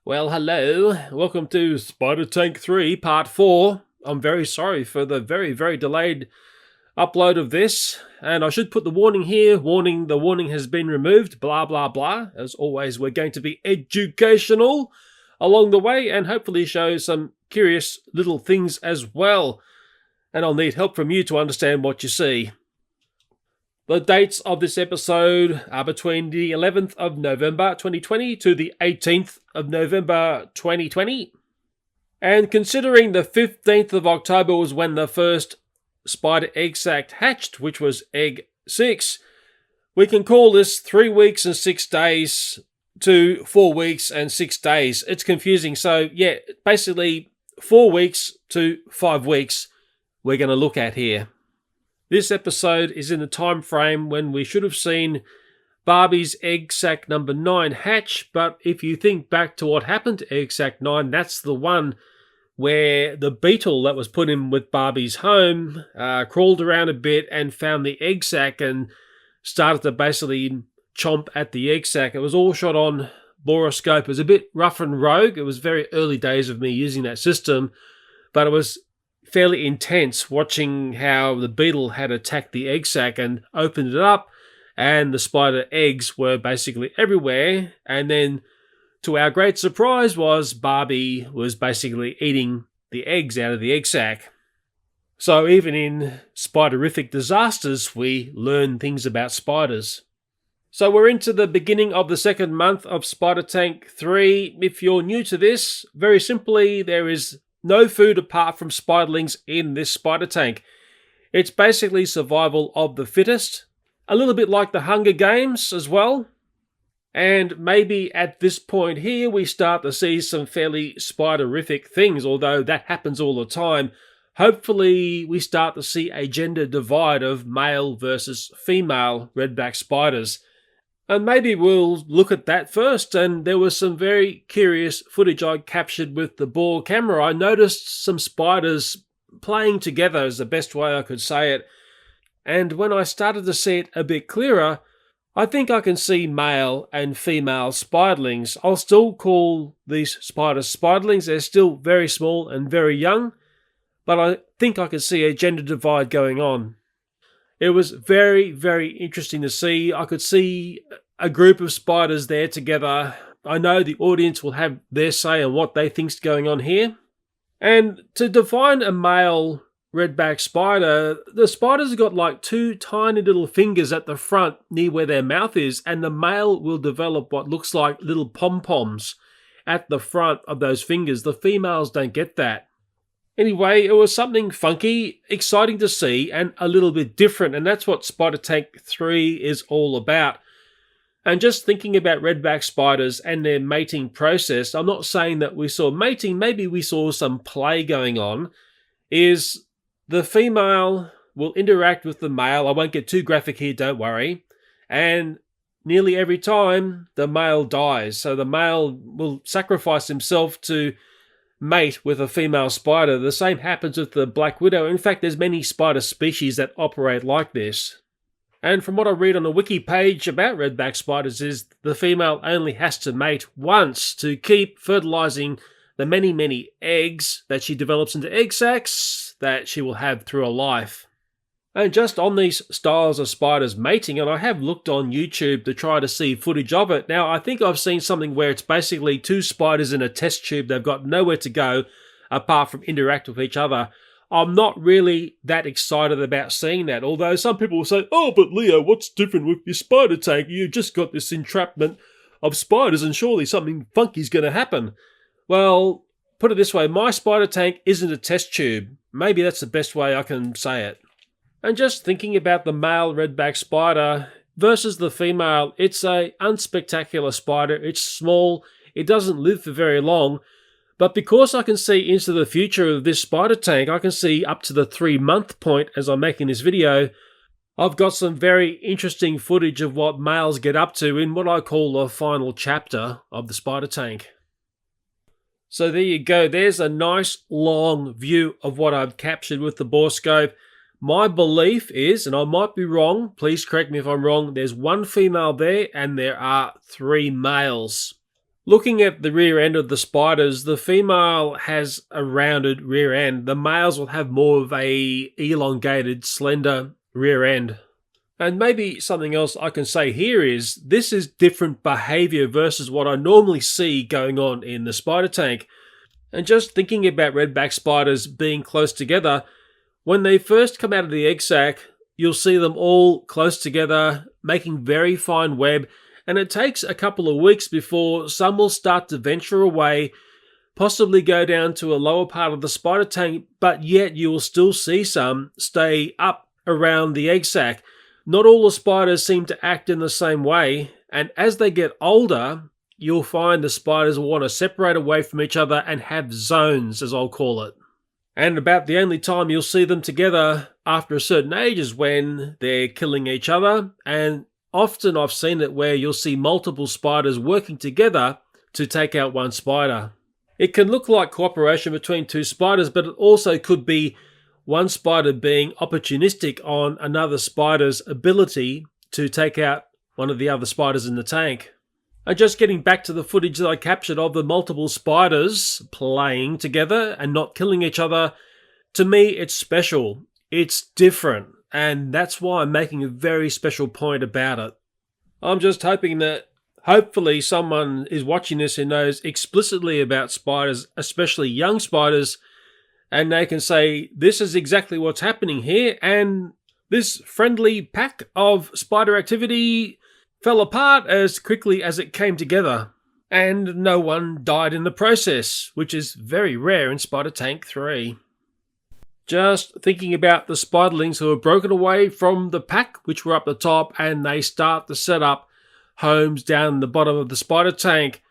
Well, hello. Welcome to Spider Tank 3 Part 4. I'm very sorry for the very delayed upload of this. And I should put the warning here. The warning has been removed. Blah, blah, blah. As always, we're going to be educational along the way and hopefully show some curious little things as well. And I'll need help from you to understand what you see. The dates of this episode are between the 11th of November 2020 to the 18th of November 2020. And considering the 15th of October was when the first spider egg sac hatched, which was egg 6, we can call this 3 weeks and 6 days to 4 weeks and 6 days. It's confusing. So yeah, basically 4 weeks to 5 weeks we're going to look at here. This episode is in the time frame when we should have seen Barbie's egg sac number 9 hatch, but if you think back to what happened to egg sac 9, that's the one where the beetle that was put in with Barbie's home crawled around a bit and found the egg sac and started to basically chomp at the egg sac. It was all shot on Borescope. It was a bit rough and rogue. It was very early days of me using that system, but it was fairly intense watching how the beetle had attacked the egg sac and opened it up, and the spider eggs were basically everywhere. And then, to our great surprise, was Barbie was basically eating the eggs out of the egg sac. So even in spiderific disasters, we learn things about spiders. So we're into the beginning of the second month of Spider Tank 3. If you're new to this, very simply, there is no food apart from spiderlings in this spider tank. It's basically survival of the fittest, a little bit like the Hunger Games as well. And maybe at this point here we start to see some fairly spiderific things, although that happens all the time. Hopefully we start to see a gender divide of male versus female redback spiders. And maybe we'll look at that first. And there was some very curious footage I captured with the Bore camera. I noticed some spiders playing together, is the best way I could say it. And when I started to see it a bit clearer, I think I can see male and female spiderlings. I'll still call these spiders spiderlings. They're still very small and very young, but I think I can see a gender divide going on. It was very interesting to see. I could see a group of spiders there together. I know the audience will have their say on what they think's going on here. And to define a male redback spider, the spiders have got like 2 tiny little fingers at the front near where their mouth is, and the male will develop what looks like little pom-poms at the front of those fingers. The females don't get that. Anyway, it was something funky, exciting to see, and a little bit different, and that's what Spider Tank 3 is all about. And just thinking about redback spiders and their mating process, I'm not saying that we saw mating, maybe we saw some play going on, is the female will interact with the male. I won't get too graphic here, don't worry. And nearly every time, the male dies. So the male will sacrifice himself to mate with a female spider. The same happens with the black widow. In fact, there's many spider species that operate like this. And from what I read on the wiki page about redback spiders is the female only has to mate once to keep fertilizing the many eggs that she develops into egg sacs that she will have through her life. And just on these styles of spiders mating, and I have looked on YouTube to try to see footage of it. Now, I think I've seen something where it's basically 2 spiders in a test tube. They've got nowhere to go apart from interact with each other. I'm not really that excited about seeing that, although some people will say, oh, but Leo, what's different with your spider tank? You just got this entrapment of spiders and surely something funky's going to happen. Well, put it this way, my spider tank isn't a test tube. Maybe that's the best way I can say it. And just thinking about the male redback spider versus the female, it's a unspectacular spider. It's small. It doesn't live for very long. But because I can see into the future of this spider tank, I can see up to the 3-month point as I'm making this video, I've got some very interesting footage of what males get up to in what I call the final chapter of the spider tank. So there you go. There's a nice long view of what I've captured with the Borescope. My belief is, and I might be wrong, please correct me if I'm wrong, there's 1 female there and there are 3 males. Looking at the rear end of the spiders, the female has a rounded rear end. The males will have more of a elongated, slender rear end. And maybe something else I can say here is, this is different behavior versus what I normally see going on in the spider tank. And just thinking about redback spiders being close together, when they first come out of the egg sac, you'll see them all close together, making very fine web, and it takes a couple of weeks before some will start to venture away, possibly go down to a lower part of the spider tank, but yet you will still see some stay up around the egg sac. Not all the spiders seem to act in the same way, and as they get older, you'll find the spiders will want to separate away from each other and have zones, as I'll call it. And about the only time you'll see them together after a certain age is when they're killing each other, and often I've seen it where you'll see multiple spiders working together to take out one spider. It can look like cooperation between two spiders, but it also could be one spider being opportunistic on another spider's ability to take out one of the other spiders in the tank. And just getting back to the footage that I captured of the multiple spiders playing together and not killing each other, to me it's special. It's different. And that's why I'm making a very special point about it. I'm just hoping that hopefully someone is watching this who knows explicitly about spiders, especially young spiders, and they can say, this is exactly what's happening here, and this friendly pack of spider activity fell apart as quickly as it came together. And no one died in the process, which is very rare in Spider Tank 3. Just thinking about the spiderlings who have broken away from the pack, which were up the top, and they start to set up homes down the bottom of the spider tank.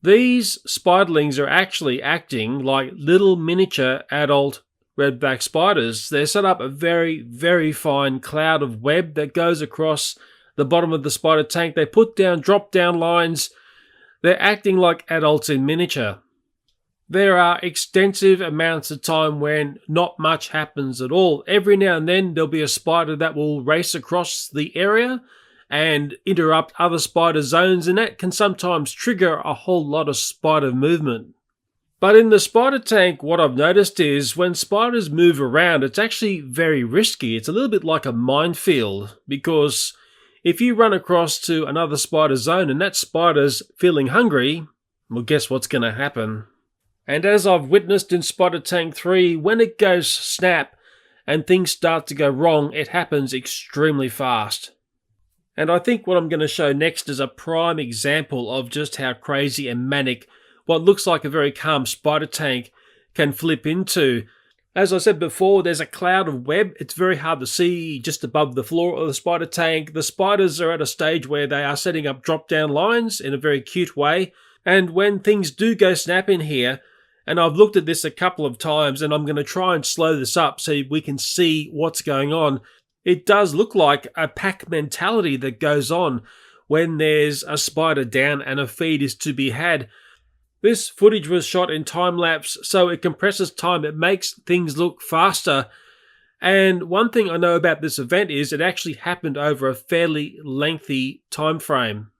These spiderlings are actually acting like little miniature adult redback spiders. They're set up a very, very fine cloud of web that goes across the bottom of the spider tank. They put down drop-down lines. They're acting like adults in miniature. There are extensive amounts of time when not much happens at all. Every now and then there'll be a spider that will race across the area and interrupt other spider zones, and that can sometimes trigger a whole lot of spider movement. But in the spider tank, what I've noticed is when spiders move around, it's actually very risky. It's a little bit like a minefield, because if you run across to another spider zone and that spider's feeling hungry, well, guess what's going to happen? And as I've witnessed in Spider Tank 3, when it goes snap and things start to go wrong, it happens extremely fast. And I think what I'm going to show next is a prime example of just how crazy and manic what looks like a very calm spider tank can flip into. As I said before, there's a cloud of web. It's very hard to see just above the floor of the spider tank. The spiders are at a stage where they are setting up drop-down lines in a very cute way. And when things do go snap in here, and I've looked at this a couple of times, and I'm going to try and slow this up so we can see what's going on. It does look like a pack mentality that goes on when there's a spider down and a feed is to be had. This footage was shot in time-lapse, so it compresses time. It makes things look faster. And one thing I know about this event is it actually happened over a fairly lengthy time frame.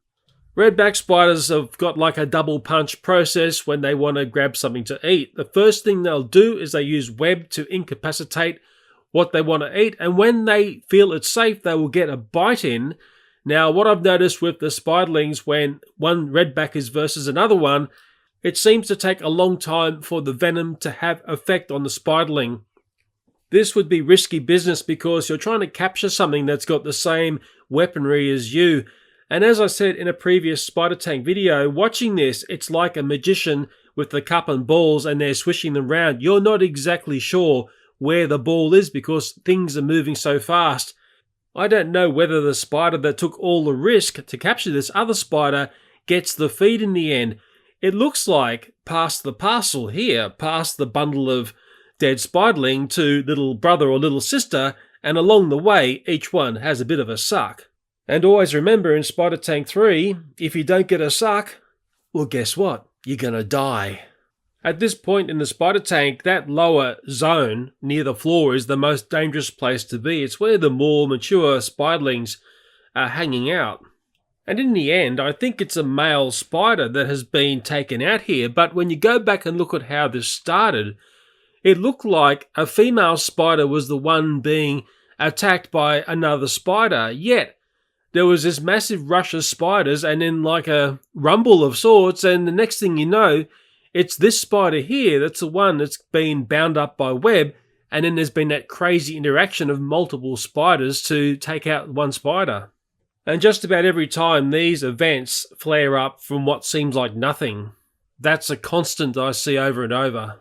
Redback spiders have got like a double punch process when they want to grab something to eat. The first thing they'll do is they use web to incapacitate what they want to eat, and when they feel it's safe, they will get a bite in. Now, what I've noticed with the spiderlings, when one redback is versus another one, it seems to take a long time for the venom to have effect on the spiderling. This would be risky business because you're trying to capture something that's got the same weaponry as you. And as I said in a previous Spider Tank video, watching this, it's like a magician with the cup and balls and they're swishing them around. You're not exactly sure where the ball is because things are moving so fast. I don't know whether the spider that took all the risk to capture this other spider gets the feed in the end. It looks like past the parcel here, past the bundle of dead spiderling to little brother or little sister, and along the way each one has a bit of a suck. And always remember in Spider Tank 3, if you don't get a suck, well guess what? You're gonna die. At this point in the spider tank, that lower zone near the floor is the most dangerous place to be. It's where the more mature spiderlings are hanging out. And in the end, I think it's a male spider that has been taken out here, but when you go back and look at how this started, it looked like a female spider was the one being attacked by another spider, yet there was this massive rush of spiders and then like a rumble of sorts, and the next thing you know, it's this spider here that's the one that's been bound up by web, and then there's been that crazy interaction of multiple spiders to take out one spider. And just about every time these events flare up from what seems like nothing. That's a constant I see over and over.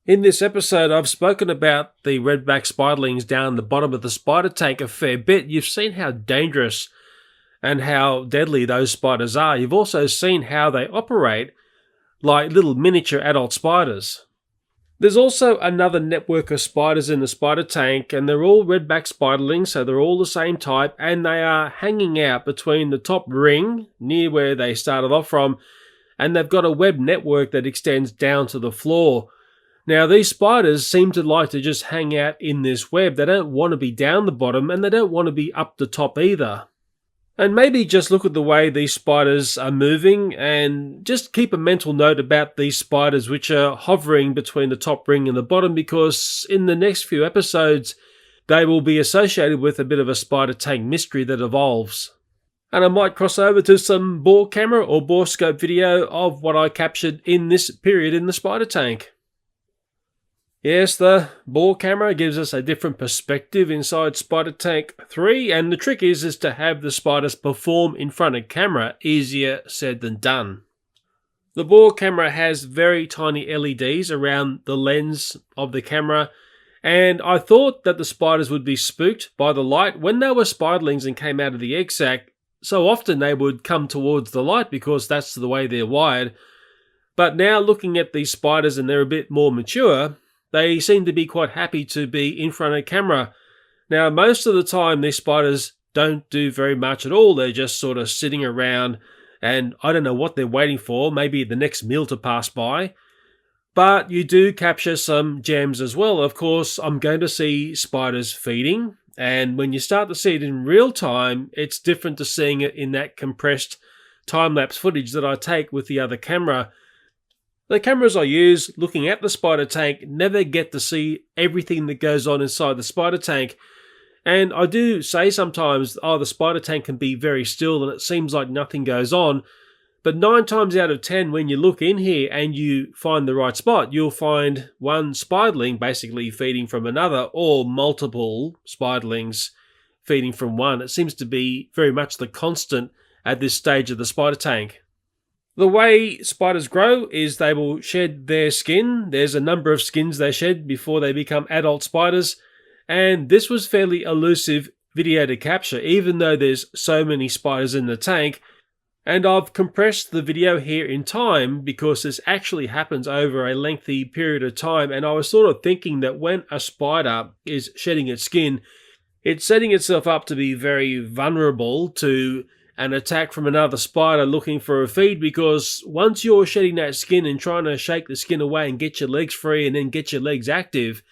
In this episode, I've spoken about the redback spiderlings down the bottom of the spider tank a fair bit. You've seen how dangerous and how deadly those spiders are. You've also seen how they operate like little miniature adult spiders. There's also another network of spiders in the spider tank, and they're all redback spiderlings, so they're all the same type, and they are hanging out between the top ring, near where they started off from, and they've got a web network that extends down to the floor. Now, these spiders seem to like to just hang out in this web. They don't want to be down the bottom, and they don't want to be up the top either. And maybe just look at the way these spiders are moving and just keep a mental note about these spiders which are hovering between the top ring and the bottom, because in the next few episodes they will be associated with a bit of a spider tank mystery that evolves. And I might cross over to some bore camera or borescope video of what I captured in this period in the spider tank. Yes, the bore camera gives us a different perspective inside Spider Tank 3, and the trick is to have the spiders perform in front of camera. Easier said than done. The bore camera has very tiny LEDs around the lens of the camera, and I thought that the spiders would be spooked by the light. When they were spiderlings and came out of the egg sac, so often they would come towards the light because that's the way they're wired. But now looking at these spiders, and they're a bit more mature, they seem to be quite happy to be in front of camera. Now, most of the time, these spiders don't do very much at all. They're just sort of sitting around, and I don't know what they're waiting for, maybe the next meal to pass by. But you do capture some gems as well. Of course, I'm going to see spiders feeding, and when you start to see it in real time, it's different to seeing it in that compressed time-lapse footage that I take with the other camera. The cameras I use looking at the spider tank never get to see everything that goes on inside the spider tank. And I do say sometimes, oh, the spider tank can be very still and it seems like nothing goes on. But 9 times out of 10, when you look in here and you find the right spot, you'll find one spiderling basically feeding from another, or multiple spiderlings feeding from one. It seems to be very much the constant at this stage of the spider tank. The way spiders grow is they will shed their skin. There's a number of skins they shed before they become adult spiders. And this was fairly elusive video to capture, even though there's so many spiders in the tank. And I've compressed the video here in time because this actually happens over a lengthy period of time. And I was sort of thinking that when a spider is shedding its skin, it's setting itself up to be very vulnerable to an attack from another spider looking for a feed, because once you're shedding that skin and trying to shake the skin away and get your legs free and then get your legs active,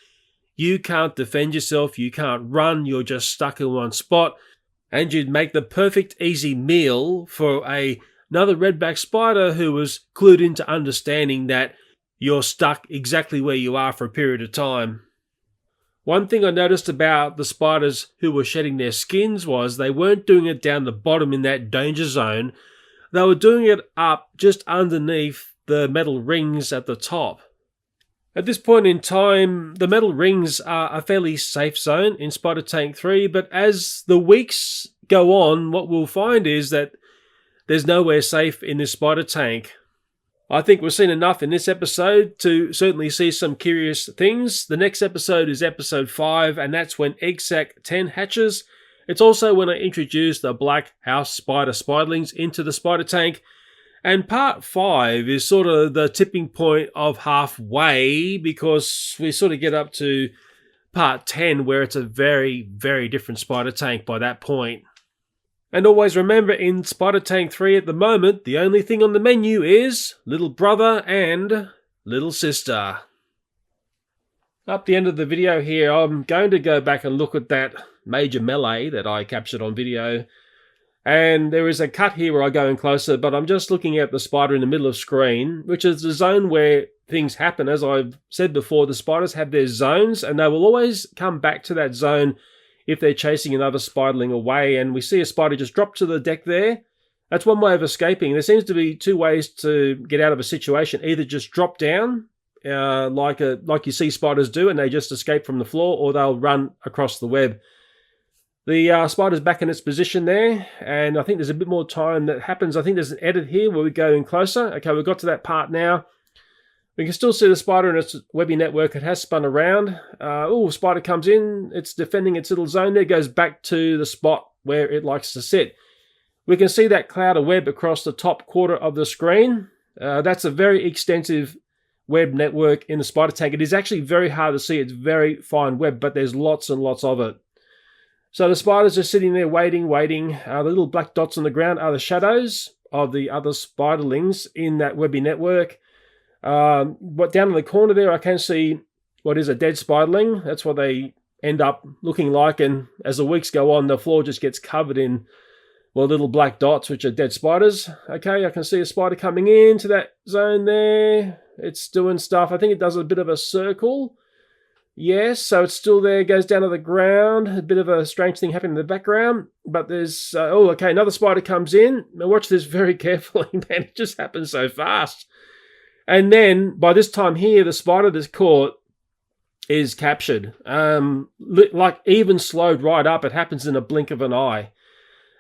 you can't defend yourself, you can't run, you're just stuck in one spot, and you'd make the perfect easy meal for another redback spider who was clued into understanding that you're stuck exactly where you are for a period of time. One thing I noticed about the spiders who were shedding their skins was they weren't doing it down the bottom in that danger zone. They were doing it up just underneath the metal rings at the top. At this point in time, the metal rings are a fairly safe zone in Spider Tank 3, but as the weeks go on, what we'll find is that there's nowhere safe in this spider tank. I think we've seen enough in this episode to certainly see some curious things. The next episode is episode 5, and that's when egg sac 10 hatches. It's also when I introduce the black house spider spiderlings into the spider tank. And part 5 is sort of the tipping point of halfway, because we sort of get up to part 10 where it's a very, very different spider tank by that point. And always remember, in Spider Tank 3 at the moment, the only thing on the menu is little brother and little sister. Up the end of the video here, I'm going to go back and look at that major melee that I captured on video. And there is a cut here where I go in closer, but I'm just looking at the spider in the middle of screen, which is the zone where things happen. As I've said before, the spiders have their zones, and they will always come back to that zone if they're chasing another spiderling away. And we see a spider just drop to the deck there. That's one way of escaping. There seems to be two ways to get out of a situation. Either just drop down, like you see spiders do, and they just escape from the floor, or they'll run across the web. The spider's back in its position there, and I think there's a bit more time that happens. I think there's an edit here where we go in closer. Okay, we've got to that part now. We can still see the spider in its webby network. It has spun around. Spider comes in. It's defending its little zone there. Goes back to the spot where it likes to sit. We can see that cloud of web across the top quarter of the screen. That's a very extensive web network in the spider tank. It is actually very hard to see. It's very fine web, but there's lots and lots of it. So the spiders are sitting there waiting. The little black dots on the ground are the shadows of the other spiderlings in that webby network. But down in the corner there, I can see what is a dead spiderling. That's what they end up looking like. And as the weeks go on, the floor just gets covered in, well, little black dots, which are dead spiders. Okay, I can see a spider coming into that zone there. It's doing stuff. I think it does a bit of a circle. Yes, so it's still there, goes down to the ground. A bit of a strange thing happening in the background. But there's, another spider comes in. Now watch this very carefully, man. It just happens so fast. And then, by this time here, the spider that's caught is captured. Like even slowed right up. It happens in a blink of an eye.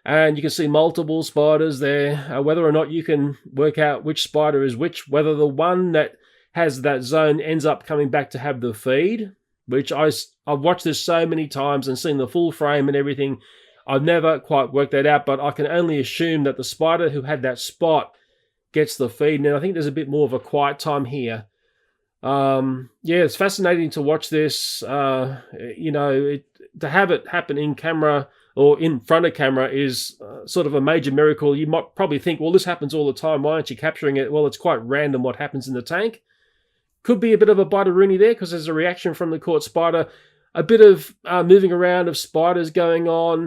And you can see multiple spiders there. Whether or not you can work out which spider is which, whether the one that has that zone ends up coming back to have the feed, which I've watched this so many times and seen the full frame and everything. I've never quite worked that out, but I can only assume that the spider who had that spot gets the feed. Now, I think there's a bit more of a quiet time here. It's fascinating to watch this. To have it happen in camera or in front of camera is sort of a major miracle. You might probably think, well, this happens all the time. Why aren't you capturing it? Well, it's quite random what happens in the tank. Could be a bit of a Spideroonie there because there's a reaction from the caught spider. A bit of moving around of spiders going on.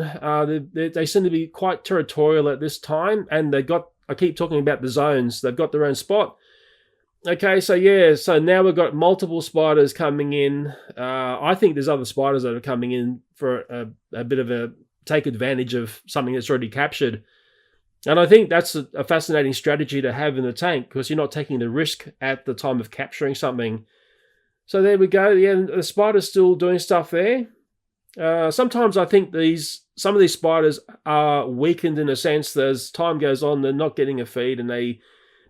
They seem to be quite territorial at this time, and I keep talking about the zones. They've got their own spot. Okay, so now we've got multiple spiders coming in. I think there's other spiders that are coming in for a bit of a take advantage of something that's already captured. And I think that's a fascinating strategy to have in the tank because you're not taking the risk at the time of capturing something. So there we go. Yeah, the spider's still doing stuff there. Sometimes I think some of these spiders are weakened in a sense that as time goes on, they're not getting a feed and they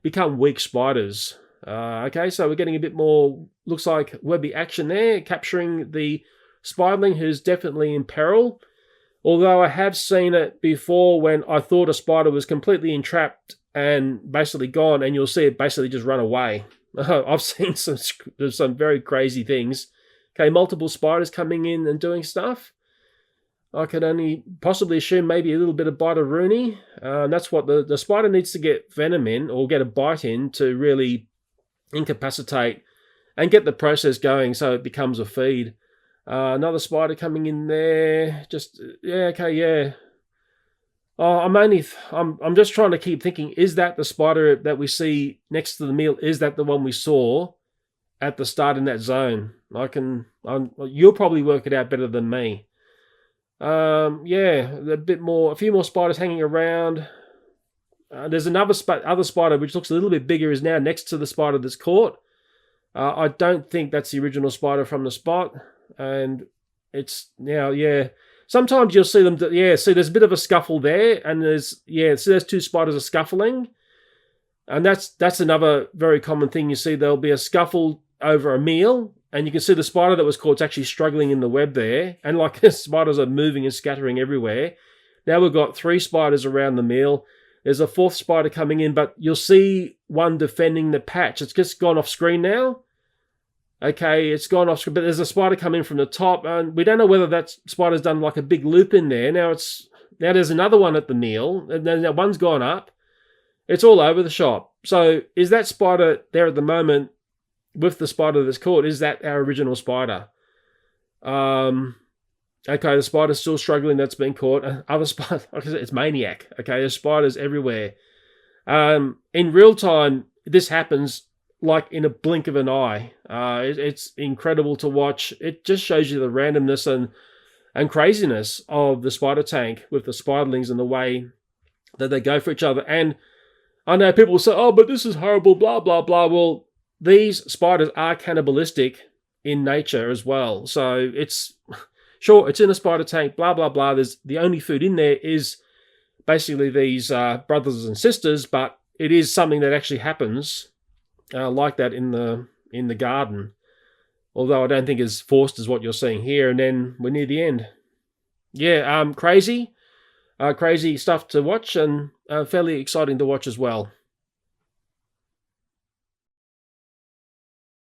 become weak spiders. Okay, so we're getting a bit more, looks like webby action there, capturing the spiderling who's definitely in peril. Although I have seen it before when I thought a spider was completely entrapped and basically gone, and you'll see it basically just run away. I've seen some very crazy things. Okay, multiple spiders coming in and doing stuff. I could only possibly assume maybe a little bit of Spideroonie. That's what the spider needs to get venom in or get a bite in to really incapacitate and get the process going so it becomes a feed. Another spider coming in there. I'm just trying to keep thinking, is that the spider that we see next to the meal? Is that the one we saw at the start in that zone? You'll probably work it out better than me. A few more spiders hanging around. There's other spider which looks a little bit bigger is now next to the spider that's caught. I don't think that's the original spider from the spot. And it's now, sometimes you'll see them, see there's a bit of a scuffle there, and there's two spiders are scuffling. And that's another very common thing you see. There'll be a scuffle over a meal, and you can see the spider that was caught is actually struggling in the web there, and like the spiders are moving and scattering everywhere. Now we've got 3 spiders around the meal. There's a 4th spider coming in, but you'll see one defending the patch. It's just gone off screen now. Okay, it's gone off screen, but there's a spider coming from the top, and we don't know whether that spider's done like a big loop in there. Now there's another one at the meal, and then that one's gone up. It's all over the shop. So is that spider there at the moment with the spider that's caught? Is that our original spider? Okay, the spider's still struggling. That's been caught. Other spider, like I said, it's maniac. Okay, there's spiders everywhere. In real time, this happens like in a blink of an eye. It's incredible to watch. It just shows you the randomness and craziness of the spider tank with the spiderlings and the way that they go for each other. And I know people will say, oh, but this is horrible, blah, blah, blah. Well, these spiders are cannibalistic in nature as well. So it's, sure, it's in a spider tank, blah, blah, blah. There's the only food in there is basically these brothers and sisters, but it is something that actually happens like that in the garden. Although I don't think as forced as what you're seeing here. And then we're near the end. Yeah, crazy stuff to watch, and fairly exciting to watch as well.